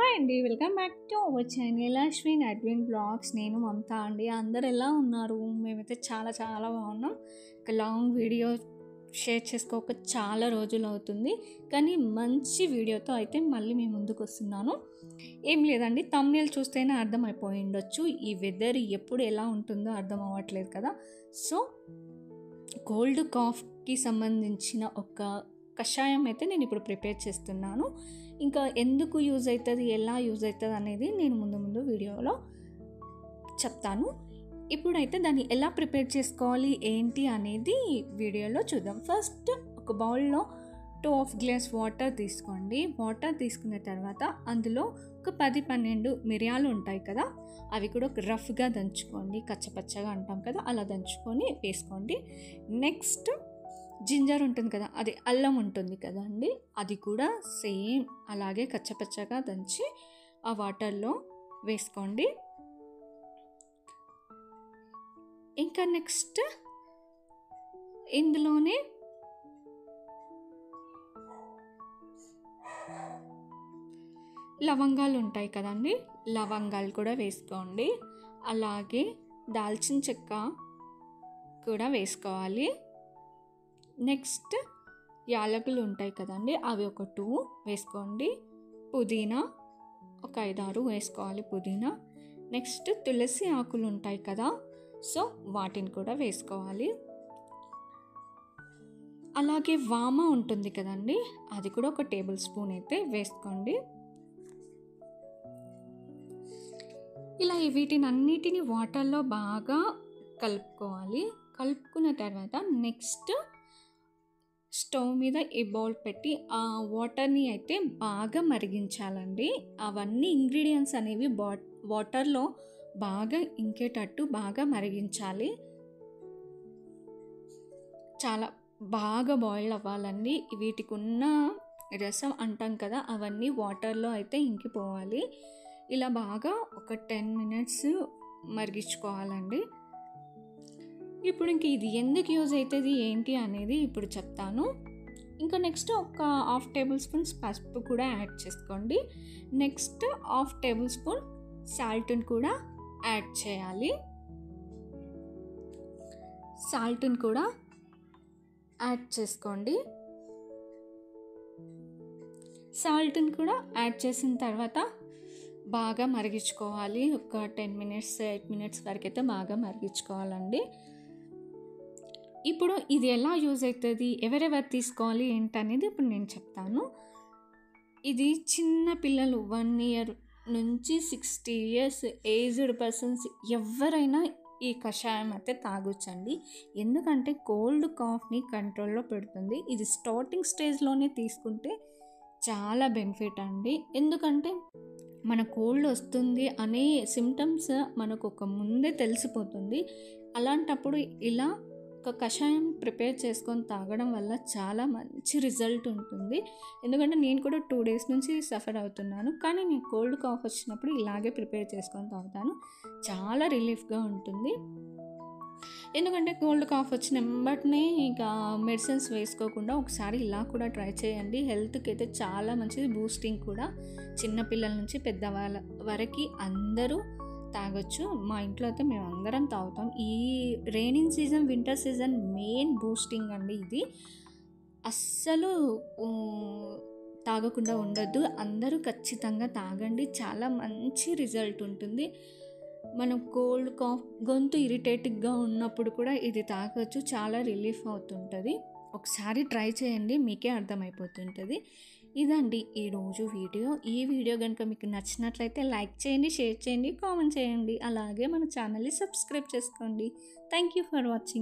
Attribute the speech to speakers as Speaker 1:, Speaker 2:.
Speaker 1: Hi అండి, welcome back to our channel Ashwin Advin blogs. నేను మమత అండి. అందరు ఎలా ఉన్నారు? మేమైతే చాలా చాలా బాగున్నాం. ఒక లాంగ్ వీడియో షేర్ చేసుకోక చాలా రోజులు అవుతుంది, కానీ మంచి వీడియోతో అయితే మళ్ళీ మీ ముందుకు వస్తున్నాను. ఏం లేదండి, థంబ్నెయిల్ చూస్తేనే అర్థమైపోయి ఉండొచ్చు ఈ వెదర్ ఎప్పుడు ఎలా ఉంటుందో అర్థం అవ్వట్లేదు కదా. సో కోల్డ్ కాఫ్కి సంబంధించిన ఒక కషాయం అయితే నేను ఇప్పుడు ప్రిపేర్ చేస్తున్నాను. ఇంకా ఎందుకు యూజ్ అవుతుంది, ఎలా యూజ్ అవుతుంది అనేది నేను ముందు వీడియోలో చెప్తాను. ఇప్పుడైతే దాన్ని ఎలా ప్రిపేర్ చేసుకోవాలి ఏంటి అనేది వీడియోలో చూద్దాం. ఫస్ట్ ఒక బౌల్లో 2 గ్లాస్ వాటర్ తీసుకోండి. వాటర్ తీసుకున్న తర్వాత అందులో ఒక 10-12 మిరియాలు ఉంటాయి కదా, అవి కూడా ఒక రఫ్గా దంచుకోండి. కచ్చపచ్చగా అంటాం కదా, అలా దంచుకొని వేసుకోండి. నెక్స్ట్ జింజర్ ఉంటుంది కదా, అది అల్లం ఉంటుంది కదా అండి, అది కూడా సేమ్ అలాగే కచ్చపచ్చగా దంచి ఆ వాటర్లో వేసుకోండి. ఇంకా నెక్స్ట్ ఇందులోనే లవంగాలు ఉంటాయి కదండి, లవంగాలు కూడా వేసుకోండి. అలాగే దాల్చిన చెక్క కూడా వేసుకోవాలి. నెక్స్ట్ యాలకులు ఉంటాయి కదండి, అవి ఒక 2 వేసుకోండి. పుదీనా ఒక 5-6 వేసుకోవాలి పుదీనా. నెక్స్ట్ తులసి ఆకులు ఉంటాయి కదా, సో వాటిని కూడా వేసుకోవాలి. అలాగే వామ ఉంటుంది కదండి, అది కూడా ఒక టేబుల్ స్పూన్ అయితే వేసుకోండి. ఇలా వీటిని అన్నిటిని వాటర్లో బాగా కలుపుకోవాలి. కలుపుకున్న తర్వాత నెక్స్ట్ స్టవ్ మీద ఈ బౌల్ పెట్టి ఆ వాటర్ని అయితే బాగా మరిగించాలండి. అవన్నీ ఇంగ్రీడియంట్స్ అనేవి వాటర్లో బాగా ఇంకేటట్టు బాగా మరిగించాలి. చాలా బాగా బాయిల్ అవ్వాలండి. వీటికి ఉన్న రసం అంటాం కదా, అవన్నీ వాటర్లో అయితే ఇంకిపోవాలి. ఇలా బాగా ఒక 10 minutes మరిగించుకోవాలండి. ఇప్పుడు ఇంక ఇది ఎందుకు యూజ్ అవుతుంది ఏంటి అనేది ఇప్పుడు చెప్తాను. ఇంకా నెక్స్ట్ ఒక 1/2 tablespoon పసుపు కూడా యాడ్ చేసుకోండి. నెక్స్ట్ 1/2 tablespoon సాల్ట్ని కూడా యాడ్ చేయాలి. సాల్ట్ని కూడా యాడ్ చేసుకోండి. సాల్ట్ని కూడా యాడ్ చేసిన తర్వాత బాగా మరిగించుకోవాలి. ఒక 10 minutes 8 minutes వరకు అయితే బాగా మరిగించుకోవాలండి. ఇప్పుడు ఇది ఎలా యూజ్ అవుతుంది, ఎవరెవరు తీసుకోవాలి ఏంటనేది ఇప్పుడు నేను చెప్తాను. ఇది చిన్న పిల్లలు 1 year నుంచి 60 years ఏజ్డ్ పర్సన్స్ ఎవరైనా ఈ కషాయం అయితే తాగొచ్చండి. ఎందుకంటే కోల్డ్ కాఫ్ని కంట్రోల్లో పెడుతుంది. ఇది స్టార్టింగ్ స్టేజ్లోనే తీసుకుంటే చాలా బెనిఫిట్ అండి. ఎందుకంటే మన కోల్డ్ వస్తుంది అనే సిమ్టమ్స్ మనకు ఒక ముందే తెలిసిపోతుంది. అలాంటప్పుడు ఇలా ఒక కషాయం ప్రిపేర్ చేసుకొని తాగడం వల్ల చాలా మంచి రిజల్ట్ ఉంటుంది. ఎందుకంటే నేను కూడా 2 days నుంచి సఫర్ అవుతున్నాను, కానీ నేను కోల్డ్ కాఫ్ వచ్చినప్పుడు ఇలాగే ప్రిపేర్ చేసుకొని తాగుతాను. చాలా రిలీఫ్గా ఉంటుంది. ఎందుకంటే కోల్డ్ కాఫ్ వచ్చిన వెంబటనే ఇంకా మెడిసిన్స్ వేసుకోకుండా ఒకసారి ఇలా కూడా ట్రై చేయండి. హెల్త్కి అయితే చాలా మంచిది. బూస్టింగ్ కూడా చిన్నపిల్లల నుంచి పెద్దవాళ్ళ వరకు అందరూ తాగొచ్చు. మా ఇంట్లో అయితే మేము అందరం తాగుతాం. ఈ raining season, winter season main boosting అండి. ఇది అస్సలు తాగకుండా ఉండొద్దు. అందరూ ఖచ్చితంగా తాగండి, చాలా మంచి రిజల్ట్ ఉంటుంది. మనం కోల్డ్ కాఫ్, గొంతు ఇరిటేటివ్గా ఉన్నప్పుడు కూడా ఇది తాగొచ్చు, చాలా రిలీఫ్ అవుతుంటుంది. ఒకసారి ట్రై చేయండి, మీకే అర్థమైపోతుంటుంది. ఇదండి ఈరోజు వీడియో. ఈ వీడియో కనుక మీకు నచ్చినట్లయితే లైక్ చేయండి, షేర్ చేయండి, కామెంట్ చేయండి. అలాగే మన ఛానల్ని సబ్స్క్రైబ్ చేసుకోండి. Thank you for watching.